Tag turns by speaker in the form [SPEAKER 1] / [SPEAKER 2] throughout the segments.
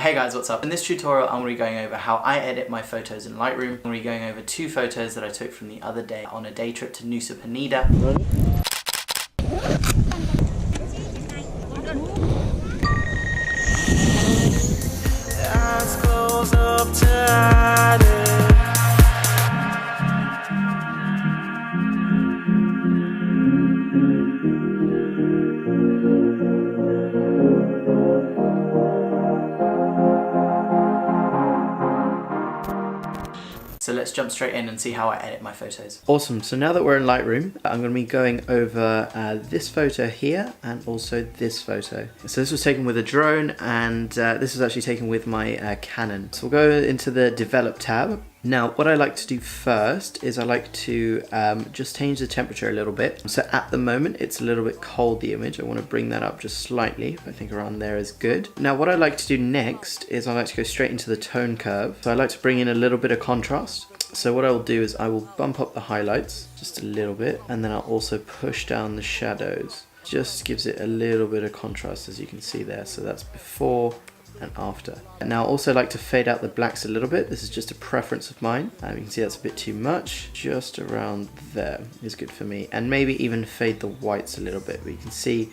[SPEAKER 1] Hey guys, what's up? In this tutorial I'm going to be going over how I edit my photos in Lightroom. I'm going to be going over two photos that I took from the other day on a day trip to Nusa Penida. So let's jump straight in and see how I edit my photos. Awesome, so now that we're in Lightroom, I'm going to be going over this photo here and also this photo. So this was taken with a drone and this was actually taken with my Canon. So we'll go into the Develop tab. Now, what I like to do first is I like to just change the temperature a little bit. So at the moment, it's a little bit cold, the image. I want to bring that up just slightly. I think around there is good. Now, what I like to do next is I like to go straight into the tone curve. So I like to bring in a little bit of contrast. So what I will do is I will bump up the highlights just a little bit, and then I'll also push down the shadows. Just gives it a little bit of contrast, as you can see there. So that's before and after. Now I also like to fade out the blacks a little bit. This is just a preference of mine. You can see that's a bit too much. Just around there is good for me. And maybe even fade the whites a little bit, but you can see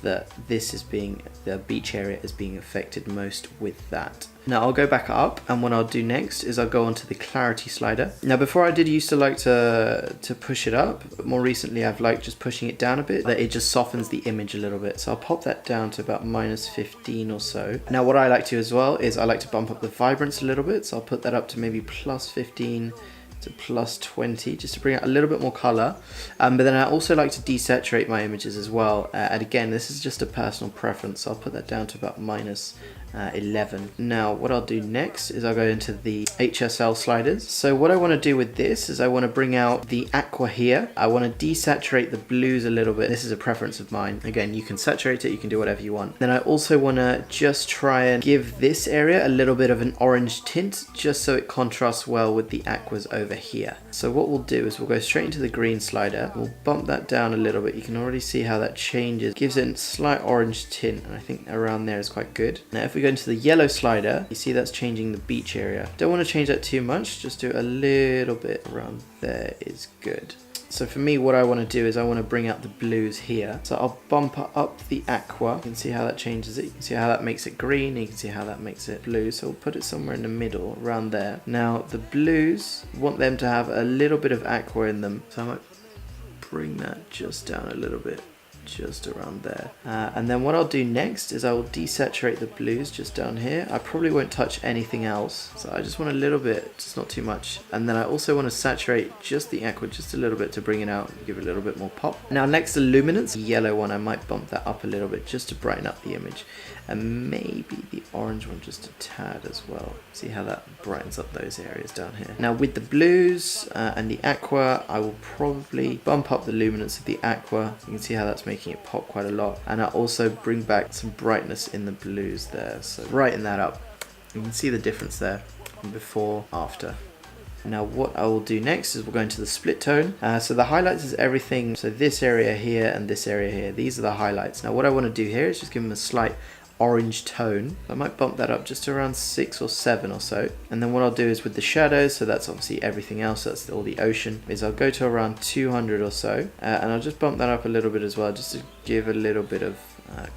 [SPEAKER 1] that this is being, the beach area is being affected most with that. Now I'll go back up, and what I'll do next is I'll go onto the clarity slider. Now before I used to like to push it up, but more recently I've liked just pushing it down a bit, that it just softens the image a little bit. So I'll pop that down to about -15 or so. Now what I like to as well is I like to bump up the vibrance a little bit, so I'll put that up to maybe +15 to +20 just to bring out a little bit more color. But then I also like to desaturate my images as well. And again, this is just a personal preference, so I'll put that down to about -11. Now what I'll do next is I'll go into the HSL sliders. So what I want to do with this is I want to bring out the aqua here. I want to desaturate the blues a little bit. This is a preference of mine. Again, you can saturate it, you can do whatever you want. Then I also want to just try and give this area a little bit of an orange tint, just so it contrasts well with the aquas over here. So what we'll do is we'll go straight into the green slider. We'll bump that down a little bit. You can already see how that changes. Gives it a slight orange tint, and I think around there is quite good. Now if we go into the yellow slider, you see that's changing the beach area. Don't want to change that too much, just do a little bit around there is good. So for me, what I want to do is I want to bring out the blues here. So I'll bump up the aqua. You can see how that changes it. You can see how that makes it green. You can see how that makes it blue. So we'll put it somewhere in the middle, around there. Now the blues, want them to have a little bit of aqua in them. So I might bring that just down a little bit, just around there. And then what I'll do next is I will desaturate the blues just down here. I probably won't touch anything else, so I just want a little bit, just not too much. And then I also want to saturate just the aqua just a little bit to bring it out, give it a little bit more pop. Now next, the luminance, the yellow one, I might bump that up a little bit just to brighten up the image, and maybe the orange one just a tad as well. See how that brightens up those areas down here. Now with the blues and the aqua, I will probably bump up the luminance of the aqua. You can see how that's making it pop quite a lot, and I also bring back some brightness in the blues there, so brighten that up. You can see the difference there from before, after. Now what I will do next is we'll go into the split tone. So the highlights is everything, so this area here and this area here, these are the highlights. Now what I want to do here is just give them a slight orange tone. I might bump that up just to around 6 or 7 or so. And then what I'll do is with the shadows, so that's obviously everything else, that's all the ocean, is I'll go to around 200 or so. And I'll just bump that up a little bit as well, just to give a little bit of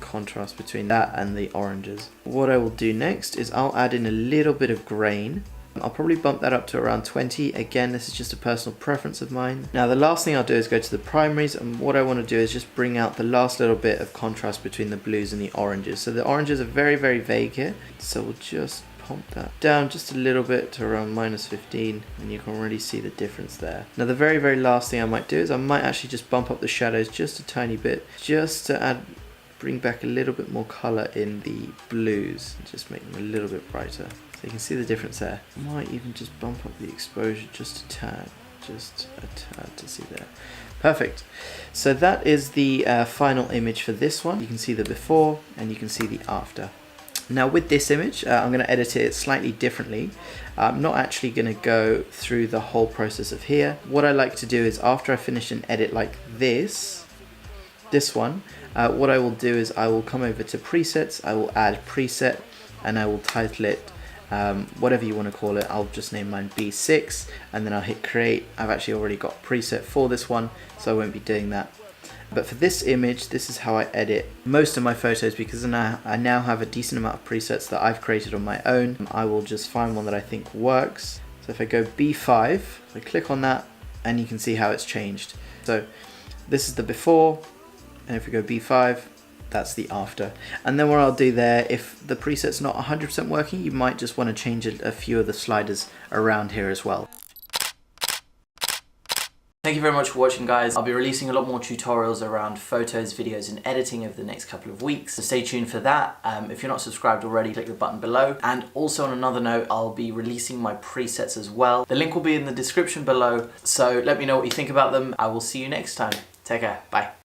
[SPEAKER 1] contrast between that and the oranges. What I will do next is I'll add in a little bit of grain. I'll probably bump that up to around 20. Again, this is just a personal preference of mine. Now the last thing I'll do is go to the primaries, and what I want to do is just bring out the last little bit of contrast between the blues and the oranges. So the oranges are very, very vague here, so we'll just pump that down just a little bit to around -15, and you can already see the difference there. Now the very, very last thing I might do is I might actually just bump up the shadows just a tiny bit, just to bring back a little bit more color in the blues, just make them a little bit brighter. So you can see the difference there. I might even just bump up the exposure just a tad to see there. Perfect. So that is the final image for this one. You can see the before and you can see the after. Now with this image, I'm going to edit it slightly differently. I'm not actually going to go through the whole process of here. What I like to do is after I finish an edit like this one, what I will do is I will come over to presets, I will add preset, and I will title it whatever you want to call it. I'll just name mine B6, and then I'll hit create. I've actually already got a preset for this one, so I won't be doing that. But for this image, this is how I edit most of my photos, because I now have a decent amount of presets that I've created on my own. I will just find one that I think works. So if I go B5, I click on that, and you can see how it's changed. So this is the before, and if we go B5, that's the after. And then what I'll do there, if the preset's not 100% working, you might just want to change a few of the sliders around here as well. Thank you very much for watching, guys. I'll be releasing a lot more tutorials around photos, videos, and editing over the next couple of weeks, so stay tuned for that. If you're not subscribed already, click the button below. And also on another note, I'll be releasing my presets as well. The link will be in the description below, so let me know what you think about them. I will see you next time. Take care. Bye.